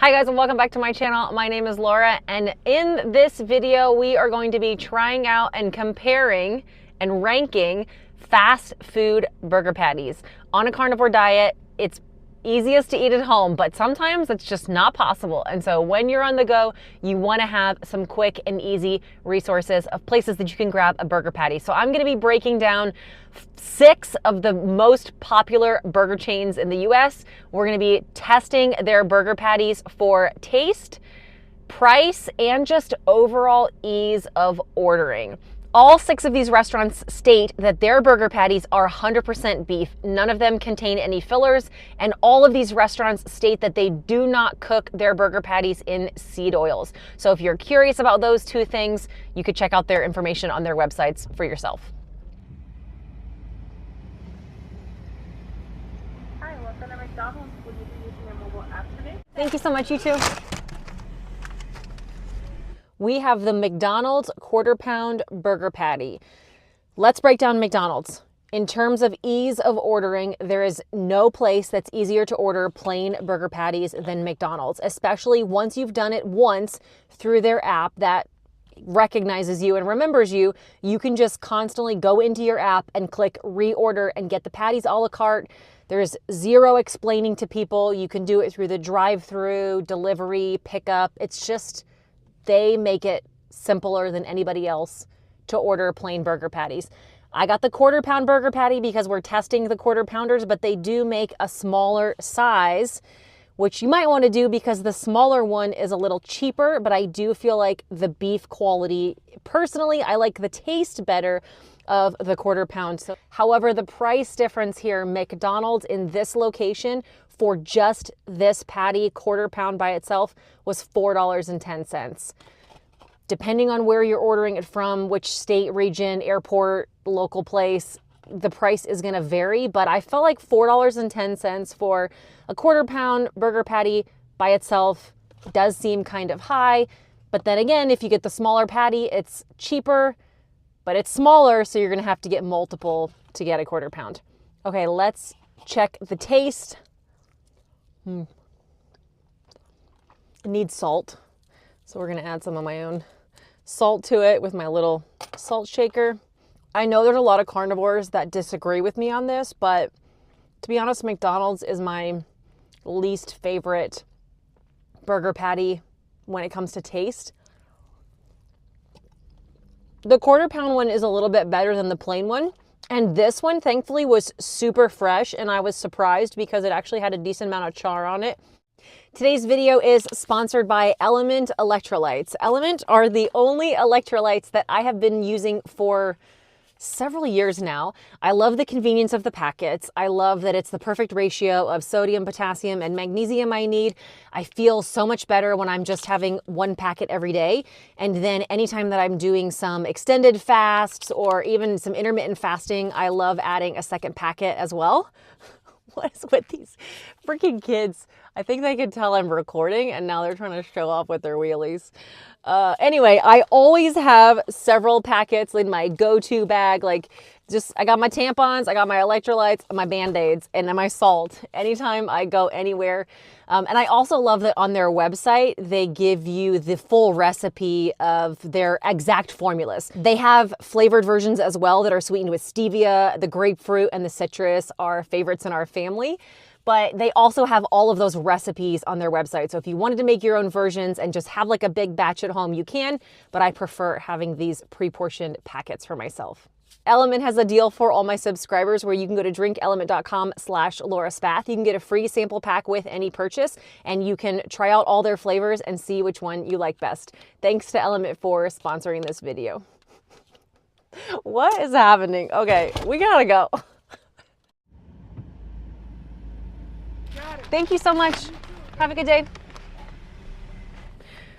Hi guys, and welcome back to my channel. My name is Laura, and in this video we are going to be trying out and comparing and ranking fast food burger patties. On a carnivore diet, it's easiest to eat at home, but sometimes it's just not possible. And so when you're on the go, you want to have some quick and easy resources of places that you can grab a burger patty. So I'm going to be breaking down 6 of the most popular burger chains in the US. We're going to be testing their burger patties for taste, price, and just overall ease of ordering. All 6 of these restaurants state that their burger patties are 100% beef. None of them contain any fillers, and all of these restaurants state that they do not cook their burger patties in seed oils. So if you're curious about those 2 things, you could check out their information on their websites for yourself. Hi, welcome to McDonald's. Will you be using your mobile app today? Thank you so much, you too. We have the McDonald's quarter-pound burger patty. Let's break down McDonald's. In terms of ease of ordering, there is no place that's easier to order plain burger patties than McDonald's, especially once you've done it once through their app that recognizes you and remembers you. You can just constantly go into your app and click reorder and get the patties a la carte. There's zero explaining to people. You can do it through the drive-through, delivery, pickup. It's just, they make it simpler than anybody else to order plain burger patties. I got the quarter-pound burger patty because we're testing the quarter pounders, but they do make a smaller size, which you might want to do because the smaller one is a little cheaper, but I do feel like the beef quality, personally, I like the taste better of the quarter pound. So, however, the price difference here, McDonald's in this location for just this patty, quarter pound by itself, was $4.10. Depending on where you're ordering it from, which state, region, airport, local place, the price is gonna vary, but I felt like $4.10 for a quarter pound burger patty by itself does seem kind of high. But then again, if you get the smaller patty, it's cheaper, but it's smaller, so you're gonna have to get multiple to get a quarter pound. Okay, let's check the taste. It needs salt, so we're gonna add some of my own salt to it with my little salt shaker. I know there's a lot of carnivores that disagree with me on this, but to be honest, McDonald's is my least favorite burger patty when it comes to taste. The quarter pound one is a little bit better than the plain one. And this one, thankfully, was super fresh, and I was surprised because it actually had a decent amount of char on it. Today's video is sponsored by LAURAESPATH electrolytes. LAURAESPATH are the only electrolytes that I have been using for several years now. I love the convenience of the packets. I love that it's the perfect ratio of sodium, potassium, and magnesium I need. I feel so much better when I'm just having 1 packet every day. And then anytime that I'm doing some extended fasts or even some intermittent fasting, I love adding a second packet as well. What is with these freaking kids? I think they can tell I'm recording and now they're trying to show off with their wheelies. Anyway, I always have several packets in my go-to bag. Like, I got my tampons, I got my electrolytes, my Band-Aids, and then my salt anytime I go anywhere. And I also love that on their website, they give you the full recipe of their exact formulas. They have flavored versions as well that are sweetened with stevia. The grapefruit and the citrus are favorites in our family. But they also have all of those recipes on their website. So if you wanted to make your own versions and just have like a big batch at home, you can, but I prefer having these pre-portioned packets for myself. LAURAESPATH has a deal for all my subscribers where you can go to drinkelement.com/LauraSpath. You can get a free sample pack with any purchase, and you can try out all their flavors and see which one you like best. Thanks to LAURAESPATH for sponsoring this video. What is happening? Okay, we gotta go. Thank you so much. Have a good day.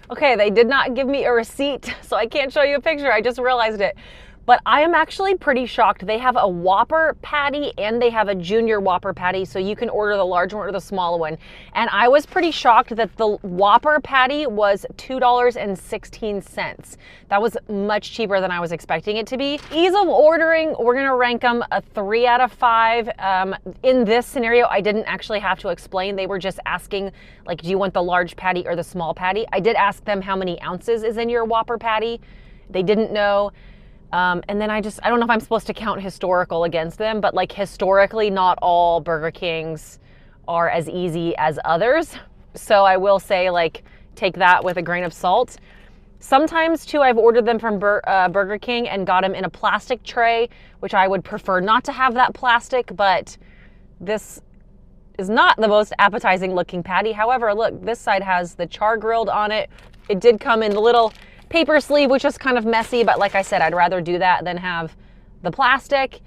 Okay, they did not give me a receipt, so I can't show you a picture. I just realized it. But I am actually pretty shocked. They have a Whopper patty and they have a Junior Whopper patty, so you can order the large one or the small one. And I was pretty shocked that the Whopper patty was $2.16. That was much cheaper than I was expecting it to be. Ease of ordering, we're gonna rank them a 3 out of 5. In this scenario, I didn't actually have to explain. They were just asking, like, do you want the large patty or the small patty? I did ask them how many ounces is in your Whopper patty. They didn't know. And then I don't know if I'm supposed to count historical against them, but like historically, not all Burger Kings are as easy as others. So I will say, like, take that with a grain of salt. Sometimes too, I've ordered them from Burger King and got them in a plastic tray, which I would prefer not to have that plastic, but this is not the most appetizing looking patty. However, look, this side has the char grilled on it. It did come in the little paper sleeve, which is kind of messy, but like I said, I'd rather do that than have the plastic.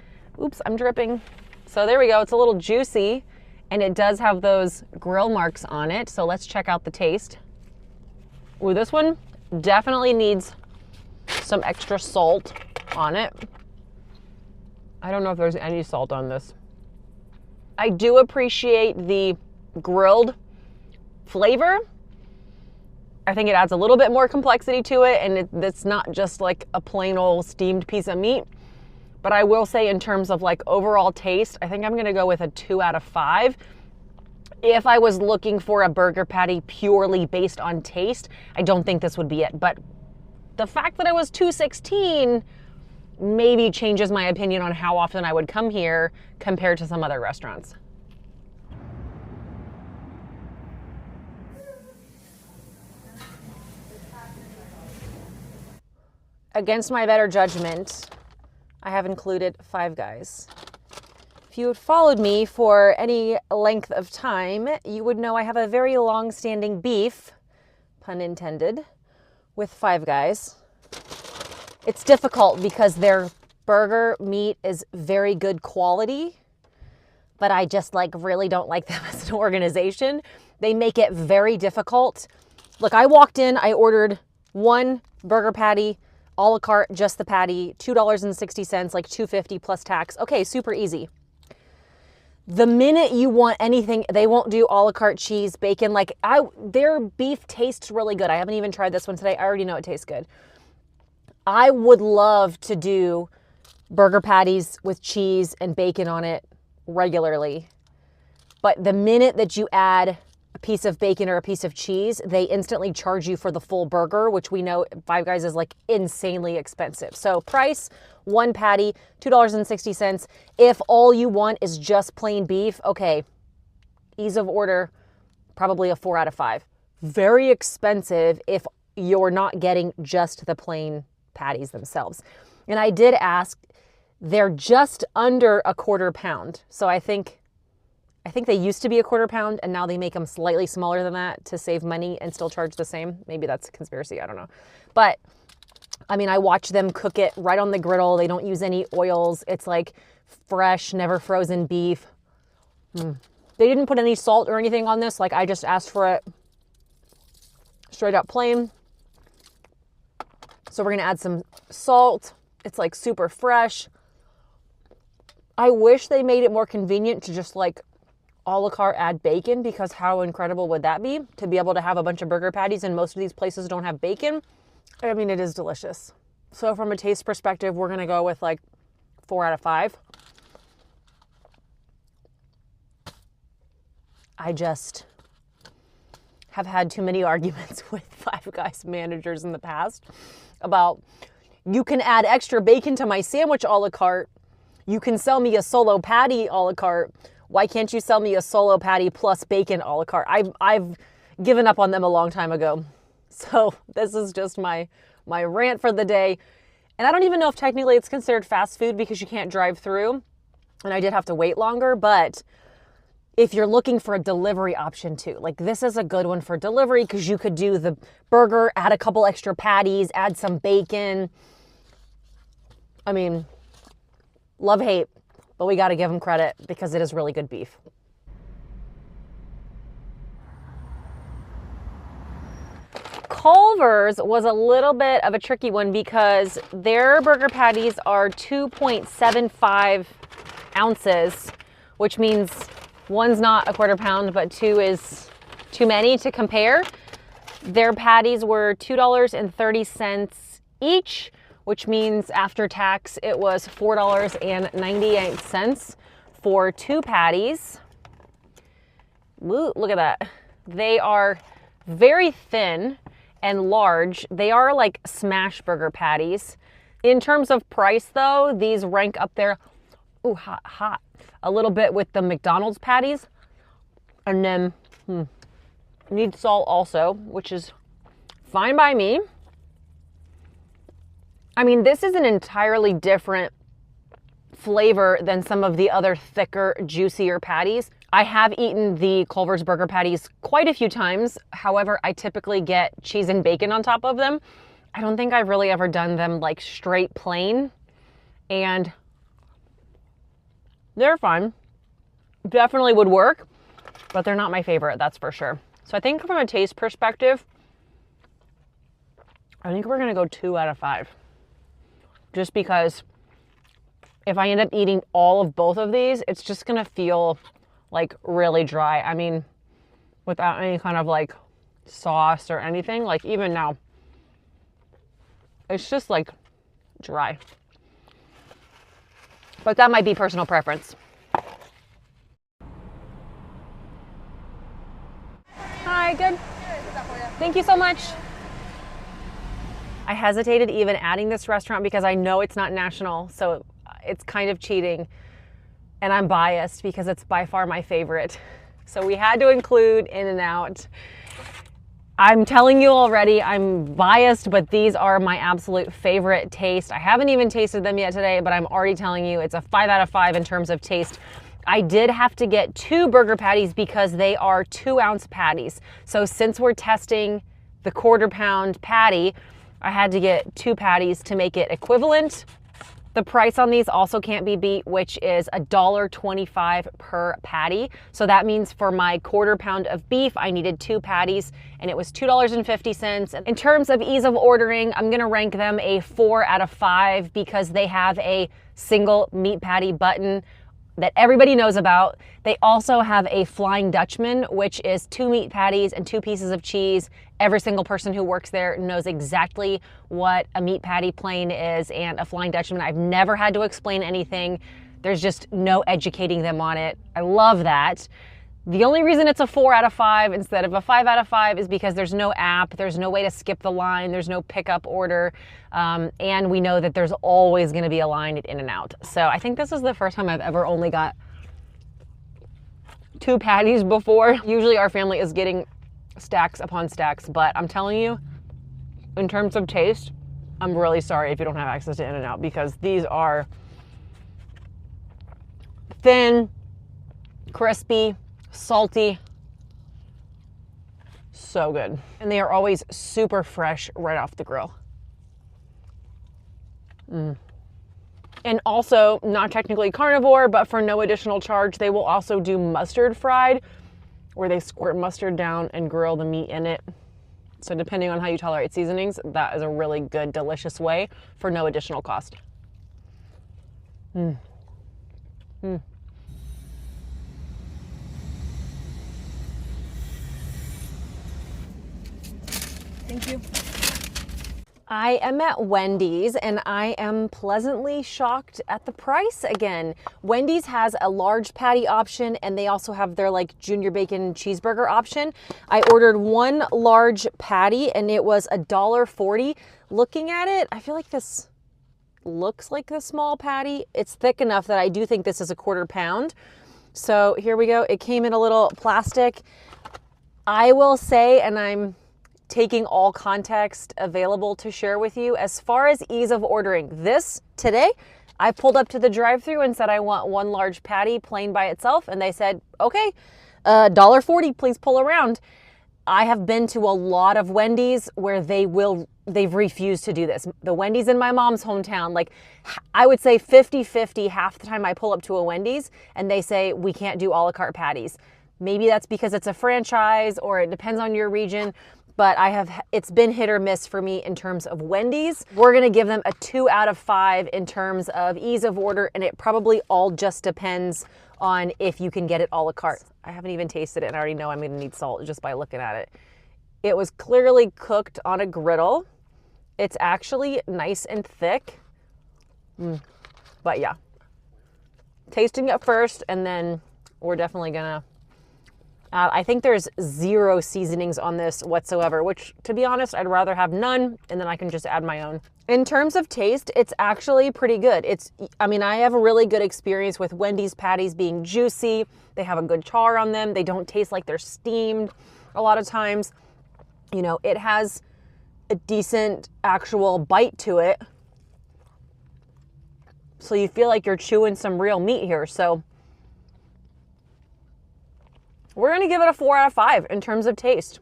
Oops, I'm dripping. So there we go. It's a little juicy and it does have those grill marks on it. So let's check out the taste. Ooh, this one definitely needs some extra salt on it. I don't know if there's any salt on this. I do appreciate the grilled flavor. I think it adds a little bit more complexity to it, and it's not just like a plain old steamed piece of meat. But I will say, in terms of like overall taste, I think I'm gonna go with a 2 out of 5. If I was looking for a burger patty purely based on taste, I don't think this would be it. But the fact that it was $2.16 maybe changes my opinion on how often I would come here compared to some other restaurants. Against my better judgment, I have included Five Guys. If you had followed me for any length of time, you would know I have a very long-standing beef, pun intended, with Five Guys. It's difficult because their burger meat is very good quality, but I just like really don't like them as an organization. They make it very difficult. Look, I walked in, I ordered one burger patty, a la carte, just the patty, $2.60, like $2.50 plus tax. Okay, super easy. The minute you want anything, they won't do a la carte cheese, bacon. Like their beef tastes really good. I haven't even tried this one today. I already know it tastes good. I would love to do burger patties with cheese and bacon on it regularly. But the minute that you add a piece of bacon or a piece of cheese, they instantly charge you for the full burger, which we know Five Guys is like insanely expensive. So price, one patty, $2.60. If all you want is just plain beef, okay, ease of order, probably a 4 out of 5. Very expensive if you're not getting just the plain patties themselves. And I did ask, they're just under a quarter pound. So I think they used to be a quarter pound and now they make them slightly smaller than that to save money and still charge the same. Maybe that's a conspiracy, I don't know. But I mean, I watch them cook it right on the griddle. They don't use any oils. It's like fresh, never frozen beef. They didn't put any salt or anything on this. Like I just asked for it straight up plain. So we're gonna add some salt. It's like super fresh. I wish they made it more convenient to just like a la carte add bacon, because how incredible would that be to be able to have a bunch of burger patties and most of these places don't have bacon. I mean, it is delicious. So from a taste perspective, we're gonna go with like 4 out of 5. I just have had too many arguments with Five Guys managers in the past about, you can add extra bacon to my sandwich a la carte. You can sell me a solo patty a la carte. Why can't you sell me a solo patty plus bacon a la carte? I've given up on them a long time ago. So this is just my rant for the day. And I don't even know if technically it's considered fast food because you can't drive through. And I did have to wait longer, but if you're looking for a delivery option too, like this is a good one for delivery because you could do the burger, add a couple extra patties, add some bacon. I mean, love, hate, but we got to give them credit because it is really good beef. Culvers was a little bit of a tricky one because their burger patties are 2.75 ounces, which means one's not a quarter pound, but two is too many to compare. Their patties were $2.30 each, which means after tax, it was $4.98 for 2 patties. Ooh, look at that. They are very thin and large. They are like smash burger patties. In terms of price though, these rank up there, ooh, hot, a little bit with the McDonald's patties. And then, need salt also, which is fine by me. I mean, this is an entirely different flavor than some of the other thicker, juicier patties. I have eaten the Culver's burger patties quite a few times. However, I typically get cheese and bacon on top of them. I don't think I've really ever done them like straight plain, and they're fine. Definitely would work, but they're not my favorite, that's for sure. So I think from a taste perspective, I think we're gonna go 2 out of 5. Just because if I end up eating all of both of these, it's just gonna feel like really dry. I mean, without any kind of like sauce or anything, like even now, it's just like dry. But that might be personal preference. Hi, good. Thank you so much. I hesitated even adding this restaurant because I know it's not national, so it's kind of cheating. And I'm biased because it's by far my favorite. So we had to include InNOut. I'm telling you already, I'm biased, but these are my absolute favorite taste. I haven't even tasted them yet today, but I'm already telling you it's a 5 out of 5 in terms of taste. I did have to get 2 burger patties because they are 2-ounce patties. So since we're testing the quarter-pound patty, I had to get 2 patties to make it equivalent. The price on these also can't be beat, which is $1.25 per patty. So that means for my quarter pound of beef, I needed 2 patties and it was $2.50. In terms of ease of ordering, I'm gonna rank them a 4 out of 5 because they have a single meat patty button that everybody knows about. They also have a Flying Dutchman, which is 2 meat patties and 2 pieces of cheese. Every single person who works there knows exactly what a meat patty plain is and a Flying Dutchman. I've never had to explain anything. There's just no educating them on it. I love that. The only reason it's a 4 out of 5 instead of a 5 out of 5 is because there's no app, there's no way to skip the line, there's no pickup order, and we know that there's always gonna be a line at InNOut. So I think this is the first time I've ever only got 2 patties before. Usually our family is getting stacks upon stacks, but I'm telling you, in terms of taste, I'm really sorry if you don't have access to InNOut because these are thin, crispy, salty, so good. And they are always super fresh right off the grill. And also, not technically carnivore, but for no additional charge, they will also do mustard fried, where they squirt mustard down and grill the meat in it. So depending on how you tolerate seasonings, that is a really good, delicious way for no additional cost. Thank you. I am at Wendys and I am pleasantly shocked at the price again. Wendys has a large patty option and they also have their like junior bacon cheeseburger option. I ordered 1 large patty and it was $1.40. Looking at it, I feel like this looks like the small patty. It's thick enough that I do think this is a quarter pound. So here we go. It came in a little plastic. I will say, and I'm taking all context available to share with you, as far as ease of ordering this today, I pulled up to the drive-thru and said I want 1 large patty plain by itself, and they said, okay, $1.40, please pull around. I have been to a lot of Wendys where they've refused to do this. The Wendys in my mom's hometown, like I would say 50-50 half the time I pull up to a Wendys and they say we can't do a la carte patties. Maybe that's because it's a franchise or it depends on your region, but it's been hit or miss for me in terms of Wendy's. We're gonna give them a 2 out of 5 in terms of ease of order, and it probably all just depends on if you can get it a la carte. I haven't even tasted it and I already know I'm gonna need salt just by looking at it. It was clearly cooked on a griddle. It's actually nice and thick. But yeah, tasting it first, and then we're definitely gonna I think there's 0 seasonings on this whatsoever, which, to be honest, I'd rather have none, and then I can just add my own. In terms of taste, it's actually pretty good. I mean, I have a really good experience with Wendy's patties being juicy. They have a good char on them. They don't taste like they're steamed a lot of times. You know, it has a decent actual bite to it. So you feel like you're chewing some real meat here. So we're gonna give it a 4 out of 5 in terms of taste.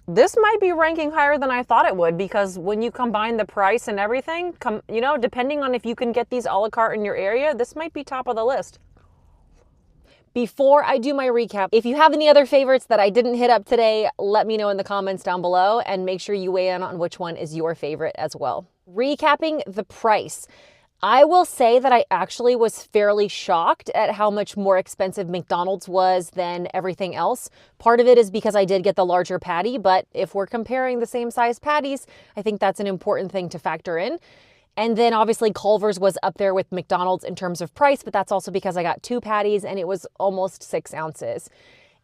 This might be ranking higher than I thought it would, because when you combine the price and everything, you know, depending on if you can get these a la carte in your area, this might be top of the list. Before I do my recap, if you have any other favorites that I didn't hit up today, let me know in the comments down below, and make sure you weigh in on which one is your favorite as well. Recapping the price. I will say that I actually was fairly shocked at how much more expensive McDonald's was than everything else. Part of it is because I did get the larger patty, but if we're comparing the same size patties, I think that's an important thing to factor in. And then obviously Culvers was up there with McDonald's in terms of price, but that's also because I got 2 patties and it was almost 6 ounces.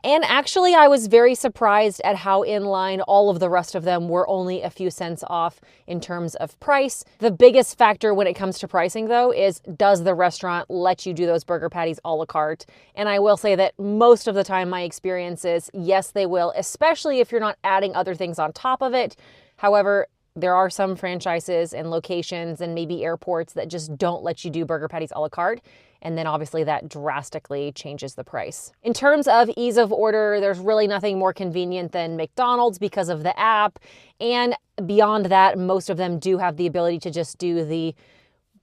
And actually, I was very surprised at how in line all of the rest of them were, only a few cents off in terms of price. The biggest factor when it comes to pricing, though, is does the restaurant let you do those burger patties a la carte? And I will say that most of the time my experience is yes, they will, especially if you're not adding other things on top of it. However, there are some franchises and locations and maybe airports that just don't let you do burger patties a la carte. And then obviously that drastically changes the price. In terms of ease of order, there's really nothing more convenient than McDonald's because of the app. And beyond that, most of them do have the ability to just do the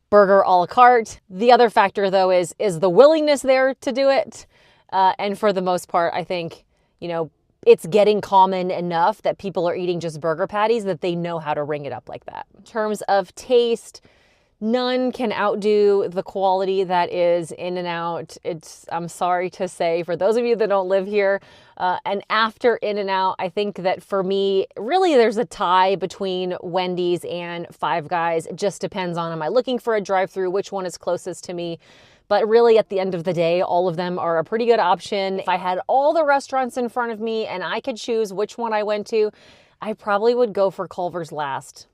burger a la carte. The other factor, though, is the willingness there to do it. And for the most part, I think, you know, it's getting common enough that people are eating just burger patties that they know how to ring it up like that. In terms of taste, none can outdo the quality that is InNOut. I'm sorry to say, for those of you that don't live here, and after InNOut, I think that for me, really there's a tie between Wendy's and Five Guys. It just depends on, am I looking for a drive-through, which one is closest to me? But really, at the end of the day, all of them are a pretty good option. If I had all the restaurants in front of me and I could choose which one I went to, I probably would go for Culver's last.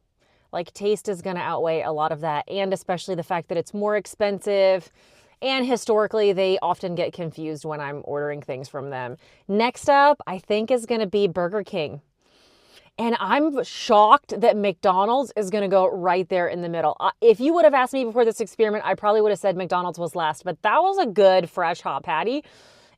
Like, taste is going to outweigh a lot of that, and especially the fact that it's more expensive. And historically, they often get confused when I'm ordering things from them. Next up, I think, is going to be Burger King. And I'm shocked that McDonald's is going to go right there in the middle. If you would have asked me before this experiment, I probably would have said McDonald's was last, but that was a good, fresh, hot patty.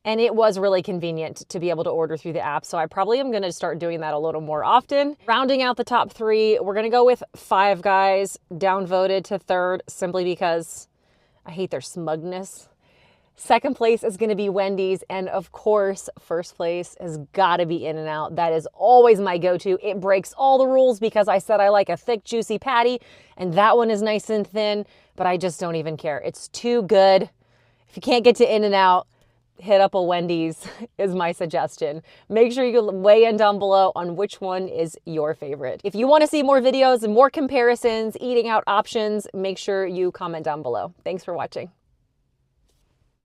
And it was really convenient to be able to order through the app. So I probably am going to start doing that a little more often. Rounding out the top 3, we're going to go with Five Guys, downvoted to 3rd, simply because I hate their smugness. Second place is going to be Wendy's, and of course, first place has got to be InNOut. That is always my go-to. It breaks all the rules because I said I like a thick, juicy patty, and that one is nice and thin, but I just don't even care. It's too good. If you can't get to InNOut, hit up a Wendy's is my suggestion. Make sure you weigh in down below on which one is your favorite. If you want to see more videos and more comparisons, eating out options, make sure you comment down below. Thanks for watching.